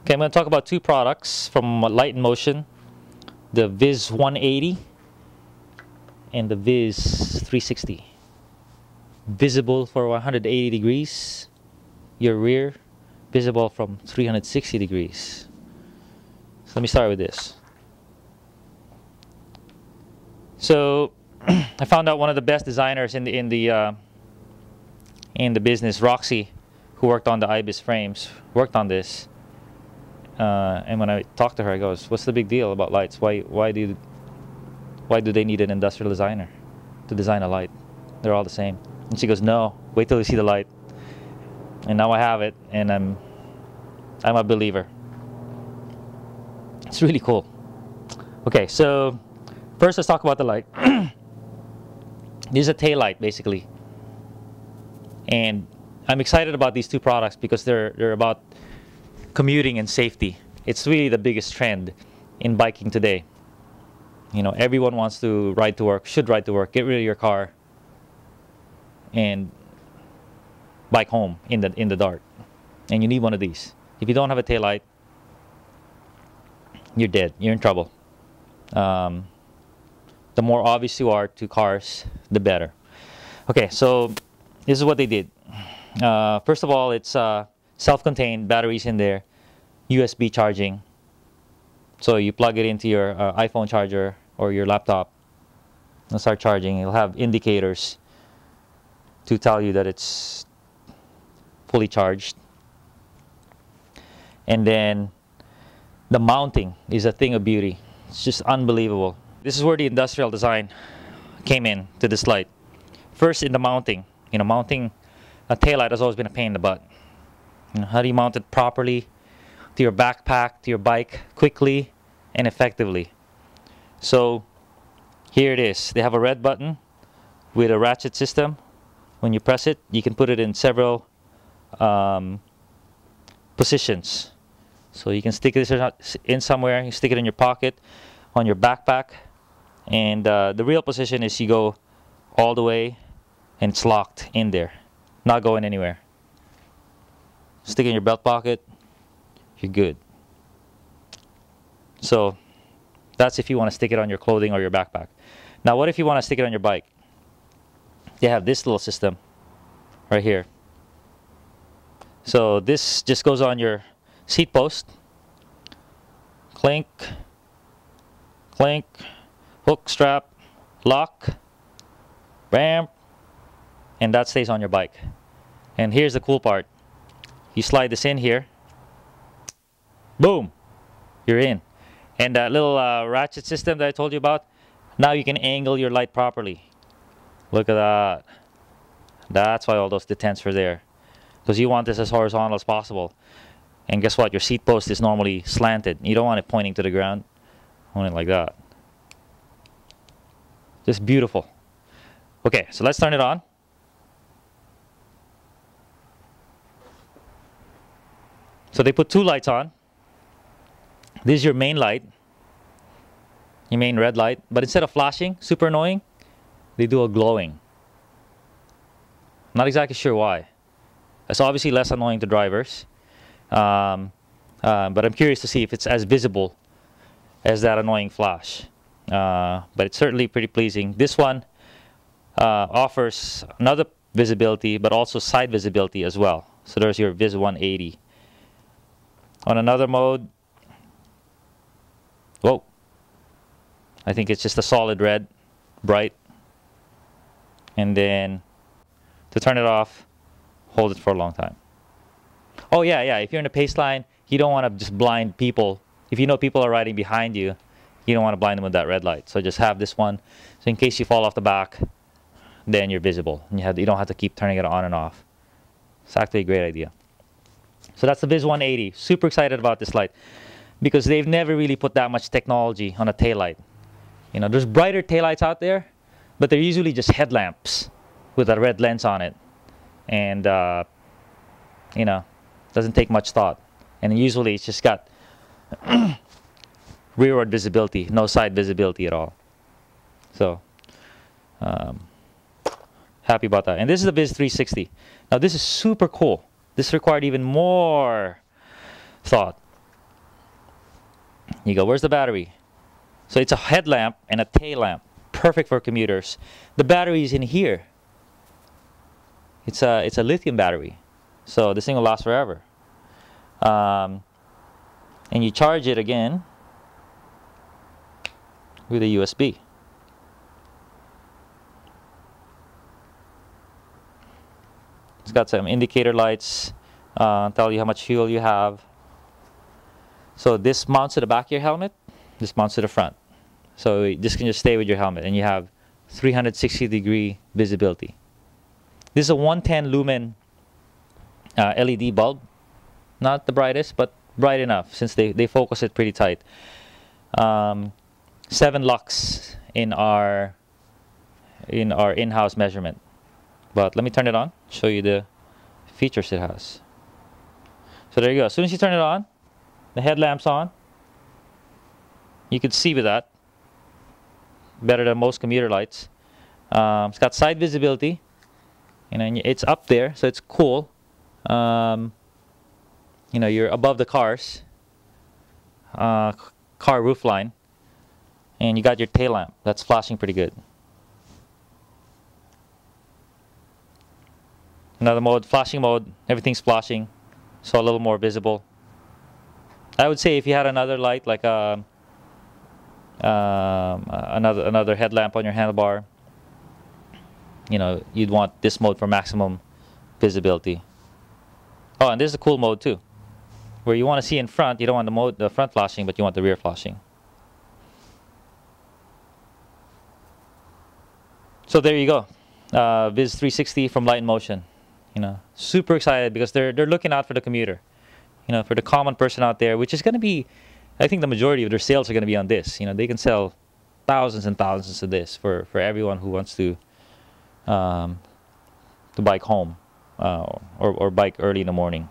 Okay, I'm going to talk about two products from Light Motion, the VIS180 and the VIS360. Visible for 180 degrees, your rear, visible from 360 degrees. So let me start with this. So I found out one of the best designers in the business, Roxy, who worked on the IBIS frames, worked on this. And when I talked to her, I goes, "What's the big deal about lights? Why do they need an industrial designer to design a light? They're all the same." And she goes, "No, wait till you see the light." And now I have it, and I'm a believer. It's really cool. Okay, so first let's talk about the light. This is a tail light, basically. And I'm excited about these two products because they're about commuting and safety. It's really the biggest trend in biking today. You know, everyone wants to ride to work, should ride to work, get rid of your car, and bike home in the dark. And you need one of these. If you don't have a tail light, you're dead. You're in trouble. The more obvious you are to cars, the better. Okay, so this is what they did. First of all, it's self-contained, batteries in there, USB charging. So you plug it into your iPhone charger or your laptop and start charging. It'll have indicators to tell you that it's fully charged. And then the mounting is a thing of beauty. It's just unbelievable. This is where the industrial design came in to this light. First, in the mounting. You know, mounting a taillight has always been a pain in the butt. You know, how do you mount it properly to your backpack, to your bike, quickly and effectively? So here it is. They have a red button with a ratchet system. When you press it, you can put it in several positions. So you can stick this in somewhere, you stick it in your pocket, on your backpack, and the real position is you go all the way and it's locked in there, not going anywhere. Stick it in your belt pocket, you're good. So that's if you want to stick it on your clothing or your backpack. Now what if you want to stick it on your bike? They have this little system right here. So this just goes on your seat post. Clink, clink, hook, strap, lock, bam, and that stays on your bike. And here's the cool part. You slide this in here, boom, you're in. And that little ratchet system that I told you about, now you can angle your light properly. Look at that. That's why all those detents are there, because you want this as horizontal as possible. And guess what? Your seat post is normally slanted. You don't want it pointing to the ground. You want it like that. Just beautiful. Okay, so let's turn it on. So they put two lights on. This is your main light, your main red light. But instead of flashing, super annoying, they do a glowing. Not exactly sure why. It's obviously less annoying to drivers. But I'm curious to see if it's as visible as that annoying flash. But it's certainly pretty pleasing. This one offers another visibility, but also side visibility as well. So there's your VIS180. On another mode, whoa, I think it's just a solid red, bright. And then to turn it off, hold it for a long time. Oh yeah, if you're in a pace line, you don't want to just blind people. If you know people are riding behind you, you don't want to blind them with that red light. So just have this one, so in case you fall off the back, then you're visible. And you don't have to keep turning it on and off. It's actually a great idea. So that's the VIS180. Super excited about this light because they've never really put that much technology on a taillight. You know, there's brighter taillights out there, but they're usually just headlamps with a red lens on it. And, you know, doesn't take much thought. And usually it's just got rearward visibility, no side visibility at all. So, happy about that. And this is the VIS360. Now this is super cool. This required even more thought. You go, where's the battery? So it's a headlamp and a tail lamp. Perfect for commuters. The battery is in here. It's a lithium battery. So this thing will last forever. And you charge it again with a USB. It's got some indicator lights, tell you how much fuel you have. So this mounts to the back of your helmet, this mounts to the front. So this can just stay with your helmet, and you have 360-degree visibility. This is a 110 lumen LED bulb. Not the brightest, but bright enough since they focus it pretty tight. 7 lux in our in-house measurement. But let me turn it on, show you the features it has. So there you go. As soon as you turn it on, the headlamp's on. You can see with that. Better than most commuter lights. It's got side visibility. You know, and it's up there, so it's cool. You know, you're above the cars. Car roof line. And you got your tail lamp. That's flashing pretty good. Another mode, flashing mode. Everything's flashing, so a little more visible. I would say if you had another light, like another headlamp on your handlebar, you know, you'd want this mode for maximum visibility. Oh, and this is a cool mode too, where you want to see in front. You don't want the front flashing, but you want the rear flashing. So there you go, VIS360 from Light Motion. You know, super excited because they're looking out for the commuter. You know, for the common person out there, which is going to be, I think the majority of their sales are going to be on this. You know, they can sell thousands and thousands of this for everyone who wants to bike home or bike early in the morning.